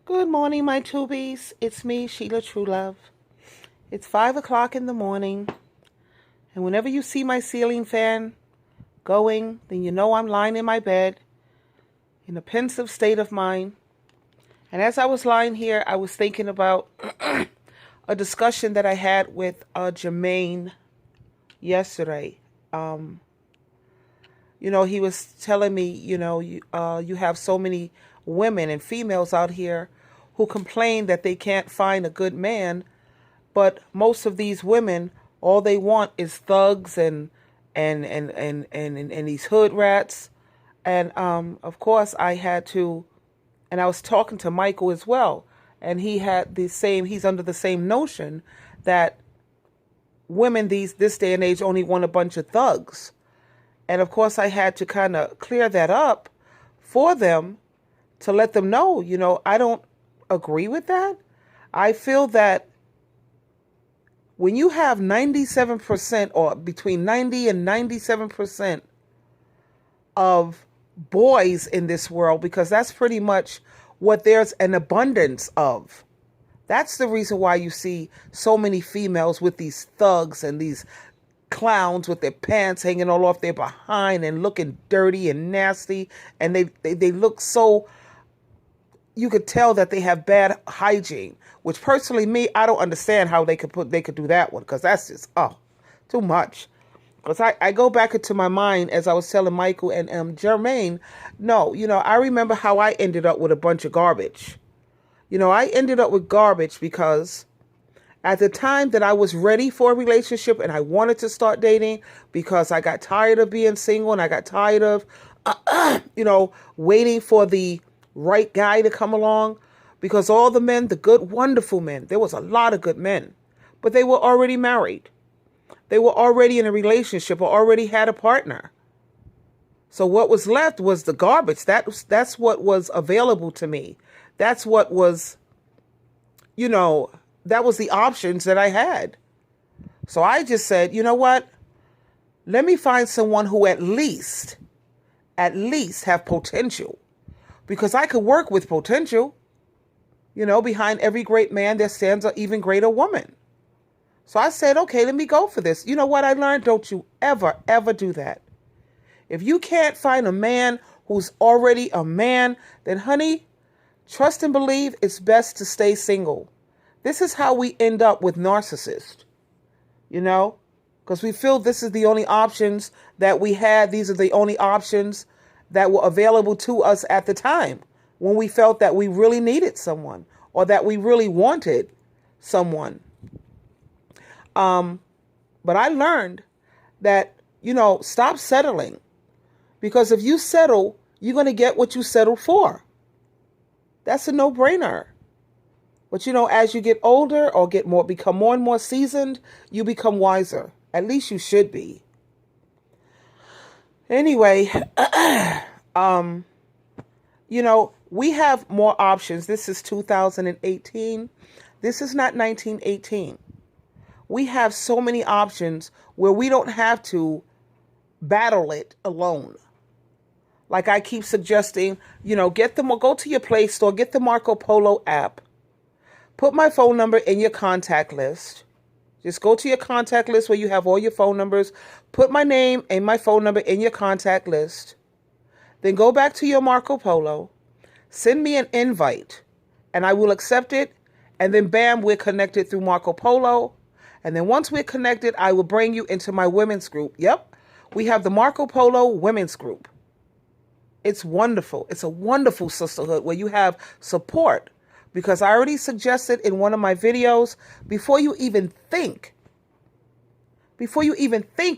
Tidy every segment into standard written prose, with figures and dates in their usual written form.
Good morning, my tubies. It's me, Sheila Truelove. It's 5 o'clock in the morning, and whenever you see my ceiling fan going, then you know I'm lying in my bed in a pensive state of mind. And as I was lying here, I was thinking about a discussion that I had with Jermaine yesterday. Um, he was telling me, you have so many women and females out here who complain that they can't find a good man, but most of these women, all they want is thugs and these hood rats. And of course, I had to, and I was talking to Michael as well, and he's under the same notion that women this day and age only want a bunch of thugs. And of course, I had to kind of clear that up for them to let them know, I don't agree with that. I feel that when you have 97% or between 90 and 97% of boys in this world, because that's pretty much what there's an abundance of. That's the reason why you see so many females with these thugs and these clowns with their pants hanging all off their behind and looking dirty and nasty. And they look so, you could tell that they have bad hygiene, which personally I don't understand how they could do that one, because that's just, too much. Because I go back into my mind, as I was telling Michael and Jermaine, no, I remember how I ended up with a bunch of garbage. I ended up with garbage because at the time that I was ready for a relationship and I wanted to start dating, because I got tired of being single and I got tired of, waiting for the right guy to come along, because all the men, the good, wonderful men, there was a lot of good men, but they were already married. They were already in a relationship or already had a partner. So what was left was the garbage. That's what was available to me. That's what was, that was the options that I had. So I just said, you know what? Let me find someone who at least have potential, because I could work with potential. Behind every great man, there stands an even greater woman. So I said, okay, let me go for this. You know what I learned? Don't you ever, ever do that. If you can't find a man who's already a man, then honey, trust and believe it's best to stay single. This is how we end up with narcissists, because we feel this is the only options that we had. These are the only options that were available to us at the time when we felt that we really needed someone or that we really wanted someone. But I learned that, stop settling, because if you settle, you're going to get what you settled for. That's a no-brainer. But, as you get older or become more and more seasoned, you become wiser. At least you should be. Anyway, we have more options. This is 2018. This is not 1918. We have so many options where we don't have to battle it alone. Like I keep suggesting, go to your Play Store, get the Marco Polo app, put my phone number in your contact list. Just go to your contact list where you have all your phone numbers, put my name and my phone number in your contact list. Then go back to your Marco Polo, send me an invite, and I will accept it. And then bam, we're connected through Marco Polo. And then once we're connected, I will bring you into my women's group. Yep, we have the Marco Polo women's group. It's wonderful. It's a wonderful sisterhood where you have support, because I already suggested in one of my videos, before you even think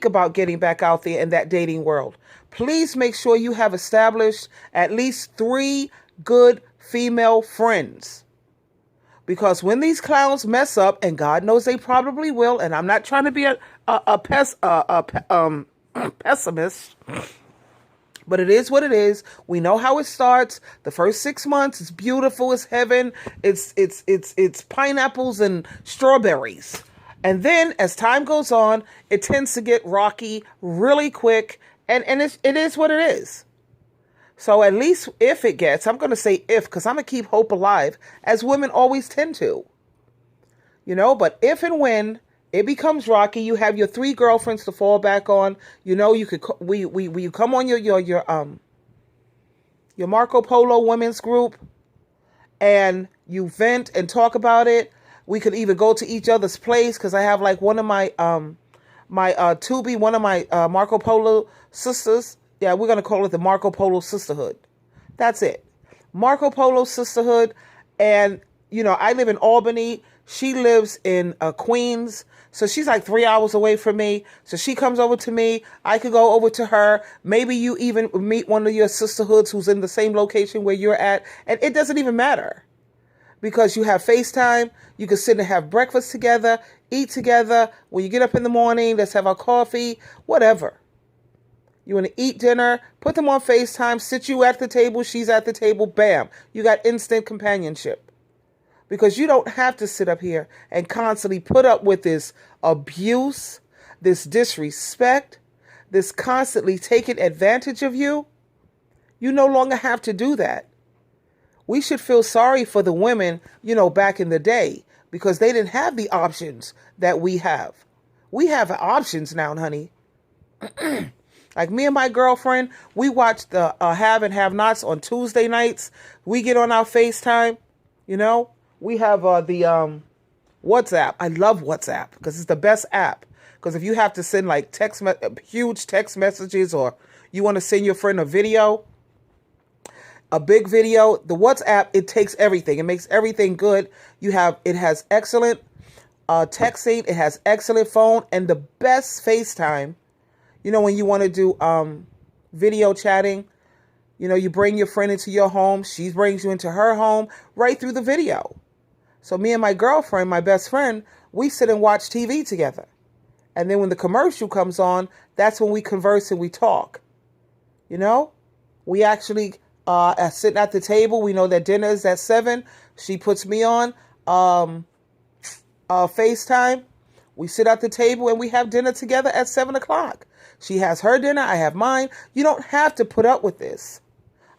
about getting back out there in that dating world, please make sure you have established at least 3 good female friends. Because when these clowns mess up, and God knows they probably will, and I'm not trying to be a pessimist, but it is what it is. We know how it starts. The first 6 months is beautiful as heaven. It's pineapples and strawberries. And then as time goes on, it tends to get rocky really quick, and it is what it is. So at least if it gets, I'm going to say if, because I'm going to keep hope alive, as women always tend to. But if and when it becomes rocky, you have your 3 girlfriends to fall back on. You could you come on your Marco Polo women's group and you vent and talk about it. We could even go to each other's place, because I have like one of my Tubi, one of my Marco Polo sisters. Yeah, we're going to call it the Marco Polo Sisterhood. That's it. Marco Polo Sisterhood. And, I live in Albany. She lives in Queens. So she's like 3 hours away from me. So she comes over to me. I could go over to her. Maybe you even meet one of your sisterhoods who's in the same location where you're at. And it doesn't even matter, because you have FaceTime. You can sit and have breakfast together, eat together. When you get up in the morning, let's have our coffee, whatever. You want to eat dinner, put them on FaceTime, sit you at the table, she's at the table, bam. You got instant companionship. Because you don't have to sit up here and constantly put up with this abuse, this disrespect, this constantly taking advantage of you. You no longer have to do that. We should feel sorry for the women, back in the day, because they didn't have the options that we have. We have options now, honey. Like me and my girlfriend, we watch the Have and Have Nots on Tuesday nights. We get on our FaceTime, We have the WhatsApp. I love WhatsApp because it's the best app. Because if you have to send like huge text messages, or you want to send your friend a video, a big video, the WhatsApp, it takes everything. It makes everything good. It has excellent texting. It has excellent phone, and the best FaceTime. When you want to do video chatting, you bring your friend into your home. She brings you into her home right through the video. So me and my girlfriend, my best friend, we sit and watch TV together. And then when the commercial comes on, that's when we converse and we talk. We actually are sitting at the table. We know that dinner is at 7. She puts me on FaceTime. We sit at the table and we have dinner together at 7 o'clock. She has her dinner. I have mine. You don't have to put up with this.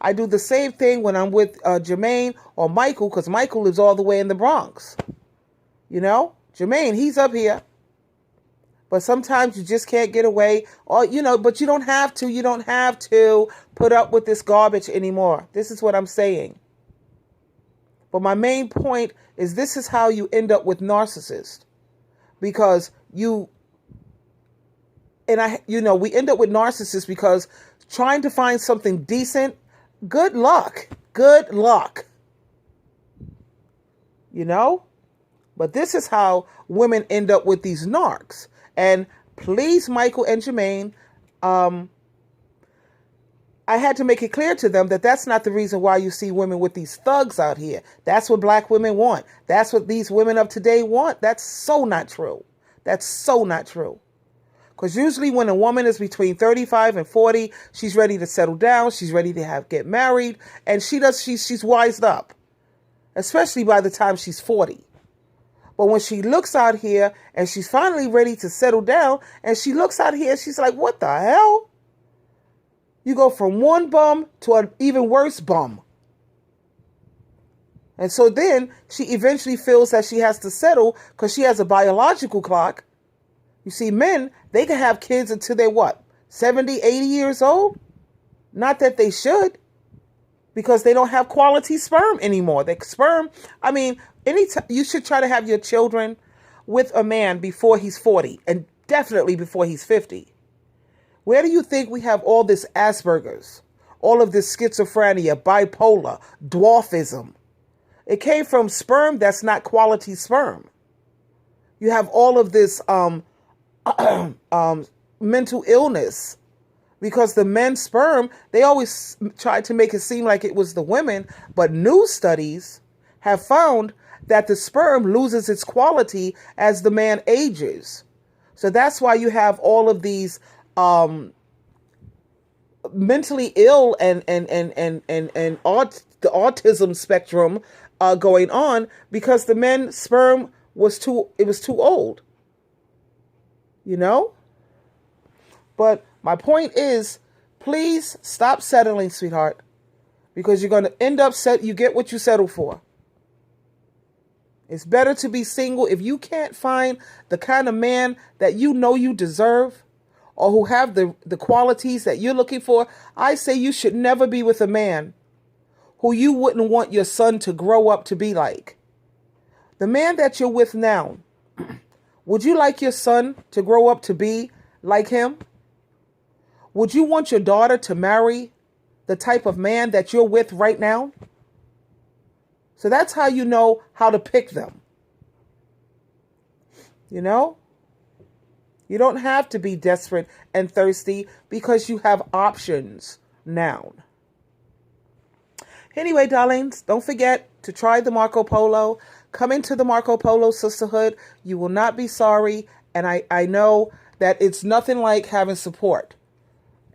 I do the same thing when I'm with Jermaine or Michael, because Michael lives all the way in the Bronx. Jermaine, he's up here. But sometimes you just can't get away. Or, but you don't have to. You don't have to put up with this garbage anymore. This is what I'm saying. But my main point is, this is how you end up with narcissists. Because we end up with narcissists because trying to find something decent, good luck. Good luck. But this is how women end up with these narcs. And please, Michael and Jermaine, I had to make it clear to them that that's not the reason why you see women with these thugs out here. That's what black women want. That's what these women of today want. That's so not true. That's so not true. Because usually when a woman is between 35 and 40, she's ready to settle down. She's ready to get married. And she's wised up. Especially by the time she's 40. But when she looks out here and she's finally ready to settle down, and she looks out here, she's like, what the hell? You go from one bum to an even worse bum. And so then she eventually feels that she has to settle because she has a biological clock. You see, men, they can have kids until they're 70, 80 years old? Not that they should, because they don't have quality sperm anymore. You should try to have your children with a man before he's 40, and definitely before he's 50. Where do you think we have all this Asperger's, all of this schizophrenia, bipolar, dwarfism? It came from sperm that's not quality sperm. You have all of this mental illness because the men's sperm, they always tried to make it seem like it was the women, but new studies have found that the sperm loses its quality as the man ages. So that's why you have all of these mentally ill and the autism spectrum going on, because the men's sperm was too old. But my point is, please stop settling, sweetheart. because you're going to end up you get what you settle for. It's better to be single. If you can't find the kind of man that you know you deserve, or who have the qualities that you're looking for, I say you should never be with a man who you wouldn't want your son to grow up to be like. The man that you're with now, would you like your son to grow up to be like him? Would you want your daughter to marry the type of man that you're with right now? So that's how you know how to pick them. You know? You don't have to be desperate and thirsty because you have options now. Anyway, darlings, don't forget to try the Marco Polo. Come into the Marco Polo sisterhood. You will not be sorry. And I know that it's nothing like having support.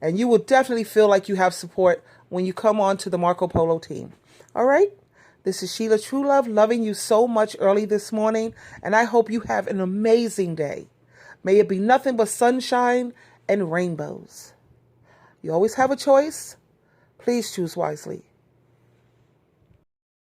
And you will definitely feel like you have support when you come on to the Marco Polo team. All right? This is Sheila True Love, loving you so much early this morning. And I hope you have an amazing day. May it be nothing but sunshine and rainbows. You always have a choice. Please choose wisely.